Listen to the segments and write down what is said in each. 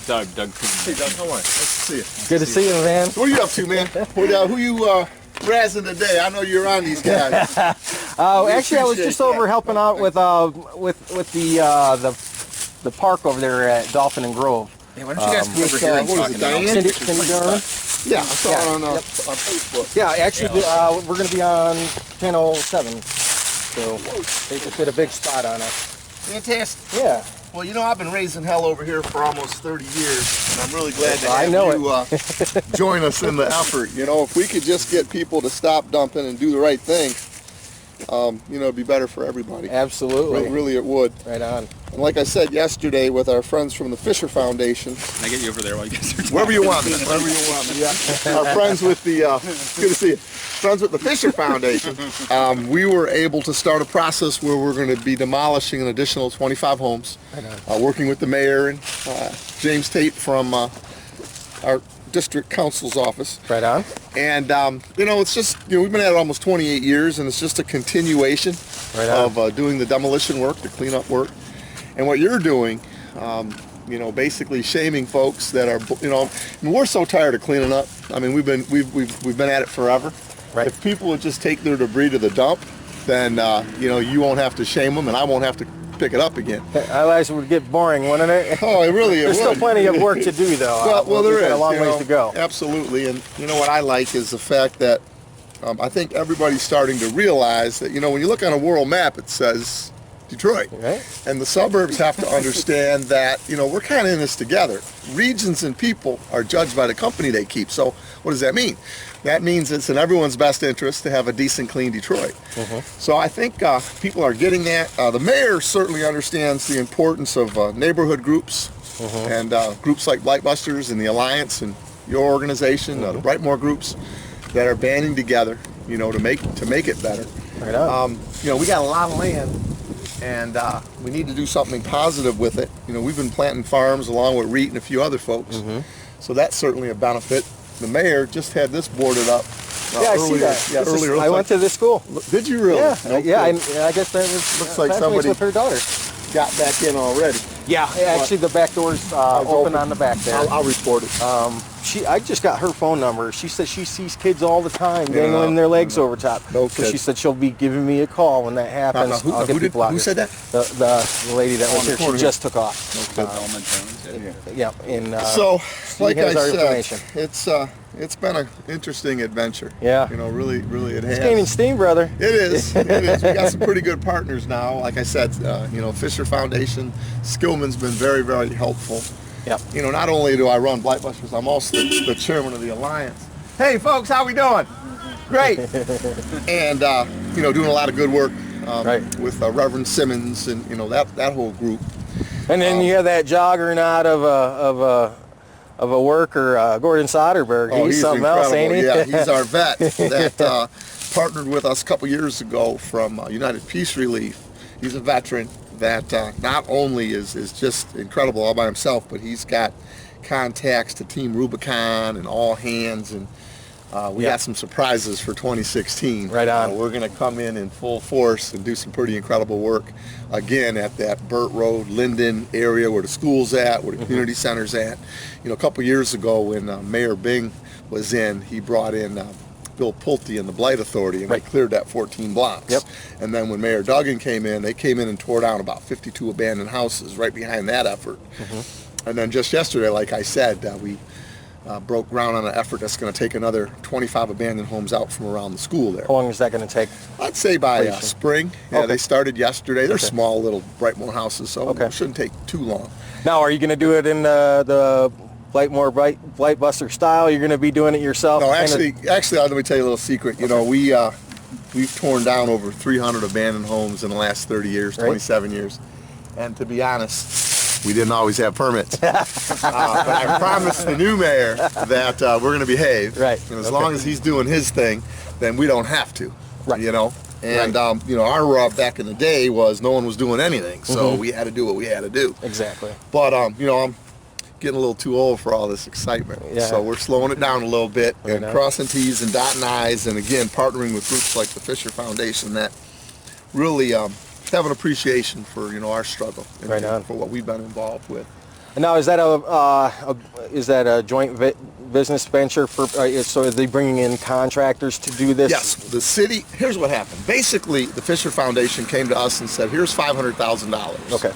Doug. Doug Coon. Hey, Doug, how are you? Nice to see you. Good to see you, man. What are you up to, man? Who you razzing today? I know you're on these guys. Actually, I was just over helping out with the park over there at Dolphin and Grove. Yeah, why don't you guys come over here and what talk is it, about Diane? Cindy Durham. Yeah, I saw Yeah, it on yep. Facebook. Yeah, actually, we're going to be on channel 7, so they just did a big spot on us. Fantastic. Yeah. Well, you know, I've been raising hell over here for almost 30 years, and I'm really glad to I have know you join us in the effort. You know, if we could just get people to stop dumping and do the right thing, you know, it'd be better for everybody. Absolutely. Really, it would. Right on. And like I said yesterday with our friends from the Fisher Foundation, Can I get you over there while you guys are talking? wherever you want me, wherever you want me. Yeah. Our friends with the, good to see you. Friends with the Fisher Foundation, we were able to start a process where we're going to be demolishing an additional 25 homes, working with the mayor and James Tate from our district council's office. Right on. And, you know, it's just, you know, we've been at it almost 28 years, and it's just a continuation of doing the demolition work, the cleanup work. And what you're doing, you know, basically shaming folks that are, you know, I mean, we're so tired of cleaning up. I mean, we've been at it forever. Right. If people would just take their debris to the dump, then, you know, you won't have to shame them, and I won't have to pick it up again. Otherwise, it would get boring, wouldn't it? Oh, it really There's still plenty of work to do, though. Well, there we've got is. a long you ways know, to go. Absolutely, and you know what I like is the fact that I think everybody's starting to realize that, you know, when you look on a world map, it says Detroit. Right. And the suburbs have to understand that, you know, we're kind of in this together. Regions and people are judged by the company they keep. So what does that mean? That means it's in everyone's best interest to have a decent, clean Detroit. So I think people are getting that. The mayor certainly understands the importance of neighborhood groups and groups like Blight Busters and the Alliance and your organization, the Brightmore groups that are banding together, you know, to make it better. Right on. You know, we got a lot of land, and we need to do something positive with it. You know, we've been planting farms along with Reet and a few other folks, so that's certainly a benefit. The mayor just had this boarded up. Yeah, I see that. Yeah, earlier. I went to this school. Did you really? Yeah, No yeah. I kidding. guess that was Looks like classmates somebody- with her daughter. Got back in already. Yeah, actually, the back door's open on the back there. I'll report it. I just got her phone number. She says she sees kids all the time dangling their legs over top. No so kidding. she said she'll be giving me a call when that happens. I'll get people out who here. said that? The lady that was here. She corner. just took off. Velma Jones. Yeah. And So, like I has our said, information. it's been an interesting adventure. Yeah. You know, really, it has. It's gaining steam, brother. It is. It is. We got some pretty good partners now. Like I said, you know, Fisher Foundation, Skillman's been very, very helpful. Yep. You know, not only do I run Blight Busters, I'm also the chairman of the Alliance. Hey, folks, how we doing? Great. And you know, doing a lot of good work with Reverend Simmons and you know that whole group. And then you have that jogger out of a worker, Gordon Soderberg. He's something else, ain't he? Yeah, he's our vet that partnered with us a couple years ago from United Peace Relief. He's a veteran that not only is just incredible all by himself, but he's got contacts to Team Rubicon and All Hands, and we got some surprises for 2016. Right on. We're going to come in full force and do some pretty incredible work again at that Burt Road, Linden area where the school's at, where the community center's at. You know, a couple years ago when Mayor Bing was in, he brought in Bill Pulte and the Blight Authority, and they cleared that 14 blocks. Yep. And then when Mayor Duggan came in, they came in and tore down about 52 abandoned houses right behind that effort. And then just yesterday, like I said, we broke ground on an effort that's going to take another 25 abandoned homes out from around the school there. How long is that going to take? I'd say by spring. Yeah, they started yesterday. They're small little Brightmore houses, so it shouldn't take too long. Now, are you going to do it in the Blight Buster style? You're going to be doing it yourself? No, actually, let me tell you a little secret. You know, we've torn down over 300 abandoned homes in the last 30 years, 27 years. And to be honest, we didn't always have permits. But I promised the new mayor that we're going to behave. Right. And as long as he's doing his thing, then we don't have to. Right. You know? And, you know, our rub back in the day was no one was doing anything. So we had to do what we had to do. Exactly. But, you know, I'm getting a little too old for all this excitement. Yeah. So we're slowing it down a little bit and crossing T's and dotting I's, and again, partnering with groups like the Fisher Foundation that really have an appreciation for, you know, our struggle and for what we've been involved with. And now, is that a joint business venture for? So are they bringing in contractors to do this? Yes, the city. Here's what happened. Basically, the Fisher Foundation came to us and said, "Here's $500,000. Okay.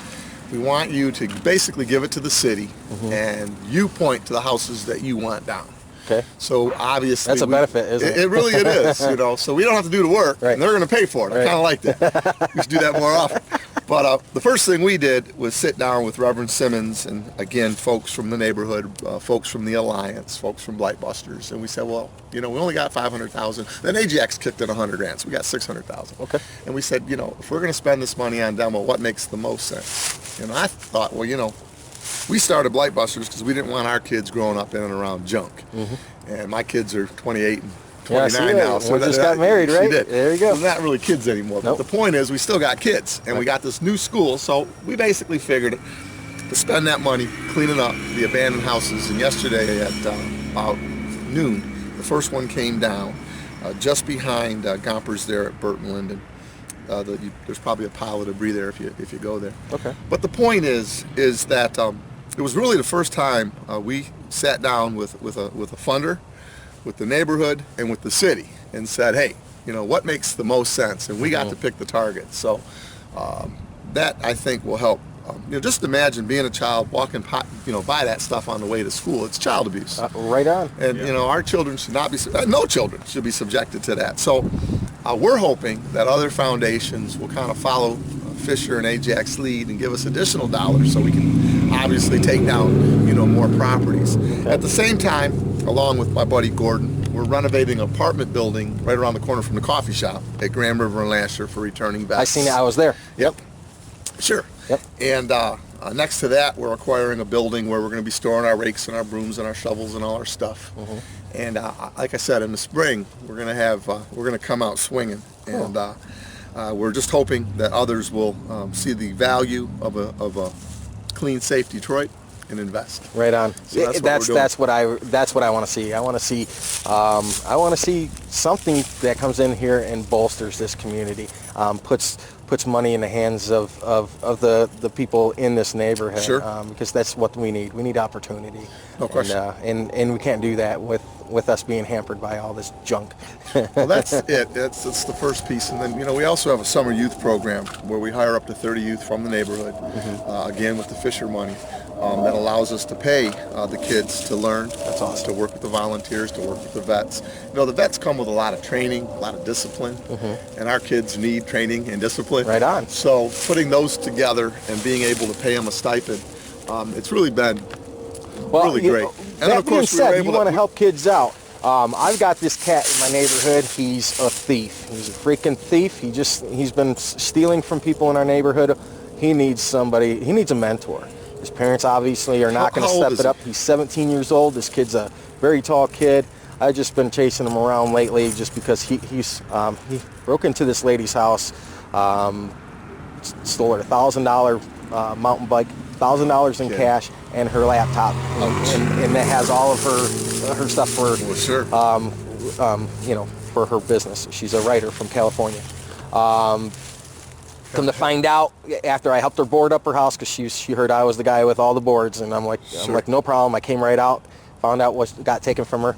We want you to basically give it to the city, and you point to the houses that you want down." Okay. So obviously, that's a benefit, isn't it? It really it is. So we don't have to do the work, right. and they're going to pay for it. Right. I kind of like that. We should do that more often. But the first thing we did was sit down with Reverend Simmons and, again, folks from the neighborhood, folks from the Alliance, folks from Blight Busters, and we said, well, we only got $500,000. Then AGX kicked in $100,000, so we got $600,000. Okay. And we said, if we're going to spend this money on demo, what makes the most sense? And I thought, well, we started Blight Busters because we didn't want our kids growing up in and around junk. And my kids are 28 and 29 now. So just got married, right? There you go. We're not really kids anymore. Nope. But the point is, we still got kids, and we got this new school. So we basically figured to spend that money cleaning up the abandoned houses. And yesterday at about noon, the first one came down just behind Gompers there at Burton Linden. There's probably a pile of debris there if you go there. Okay. But the point is that it was really the first time we sat down with a funder, with the neighborhood, and with the city, and said, hey, what makes the most sense? And we got to pick the target. So that, I think, will help. Just imagine being a child walking by that stuff on the way to school. It's child abuse. Right on. And our children should not be, no children should be subjected to that. So we're hoping that other foundations will kind of follow Fisher and Ajax's lead and give us additional dollars so we can obviously take down more properties. At the same time, along with my buddy Gordon, we're renovating an apartment building right around the corner from the coffee shop at Grand River and Lasher for returning vets. I seen it. I was there. Yep. Sure. Yep. And next to that, we're acquiring a building where we're going to be storing our rakes and our brooms and our shovels and all our stuff. And like I said, in the spring, we're going to come out swinging. And we're just hoping that others will see the value of a clean, safe Detroit and invest. Right on. So that's what I want to see. I want to see something that comes in here and bolsters this community, puts money in the hands of the people in this neighborhood. Sure. Because that's what we need. We need opportunity. No question. And we can't do that with us being hampered by all this junk. Well, that's it. That's the first piece. And then, we also have a summer youth program where we hire up to 30 youth from the neighborhood, again, with the Fisher money. That allows us to pay the kids to learn. That's awesome. To work with the volunteers, to work with the vets. The vets come with a lot of training, a lot of discipline, and our kids need training and discipline. Right on. So putting those together and being able to pay them a stipend, it's really been really great. And then, of course, you want to help kids out. I've got this cat in my neighborhood. He's a thief. He's a freaking thief. He's been stealing from people in our neighborhood. He needs a mentor. His parents obviously are not going to step it up. He's 17 years old. This kid's a very tall kid. I've just been chasing him around lately just because he broke into this lady's house, stole her $1,000 mountain bike, $1,000 in cash, and her laptop, and that has all of her stuff for for her business. She's a writer from California. Come to find out, after I helped her board up her house, because she heard I was the guy with all the boards, and I'm like, no problem. I came right out, found out what got taken from her.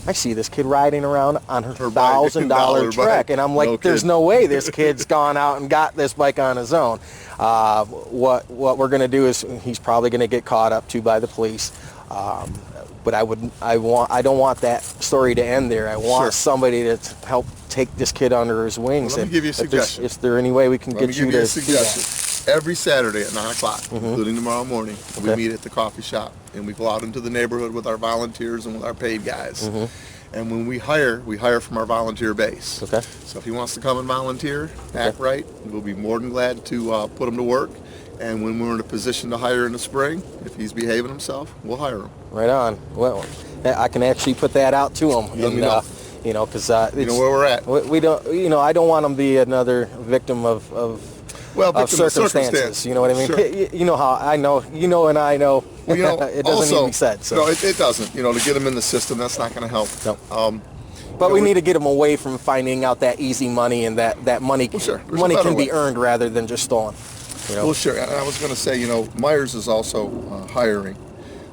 I see this kid riding around on her $1,000 Trek, and I'm like, there's no way this kid's gone out and got this bike on his own. What we're gonna do is he's probably gonna get caught up to by the police. But I don't want that story to end there. I want somebody to help take this kid under his wings. Well, let me give you a suggestion. Is there any way we can get you to a suggestion? Every Saturday at 9 o'clock, including tomorrow morning, we meet at the coffee shop, and we go out into the neighborhood with our volunteers and with our paid guys. And when we hire from our volunteer base. Okay. So if he wants to come and volunteer, act right, we'll be more than glad to put him to work. And when we're in a position to hire in the spring, if he's behaving himself, we'll hire him. Right on. Well, I can actually put that out to him. Let me know. Because you know where we're at. We don't. I don't want him to be another victim of circumstances. You know what I mean? Sure. You know how I know. And I know. It doesn't need to be said. So. No, it doesn't. To get him in the system, that's not going to help. No. But we need to get him away from finding out that easy money and that money. Well, sure. Money can be earned rather than just stolen. You know? Well, sure. And I was going to say, you know, Myers is also hiring.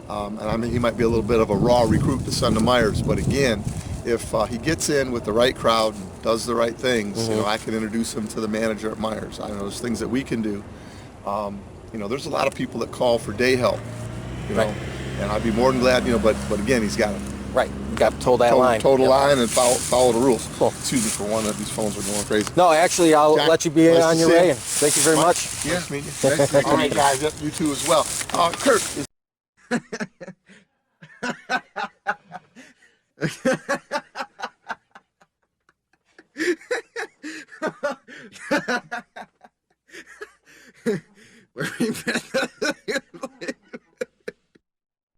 And I mean, he might be a little bit of a raw recruit to send to Myers. But again, if he gets in with the right crowd and does the right things, you know, I can introduce him to the manager at Myers. I know there's things that we can do. You know, there's a lot of people that call for day help, you know, and I'd be more than glad, you know, but again, he's got to You got to toe that line. toe the line and follow the rules. Cool. Excuse me for one of these phones are going crazy. No, actually, I'll Jack, let you be nice on to your see way. you. And thank you very much. Yeah, nice to meet you. Nice to meet you. All right, guys, yep, you too as well. Kurt is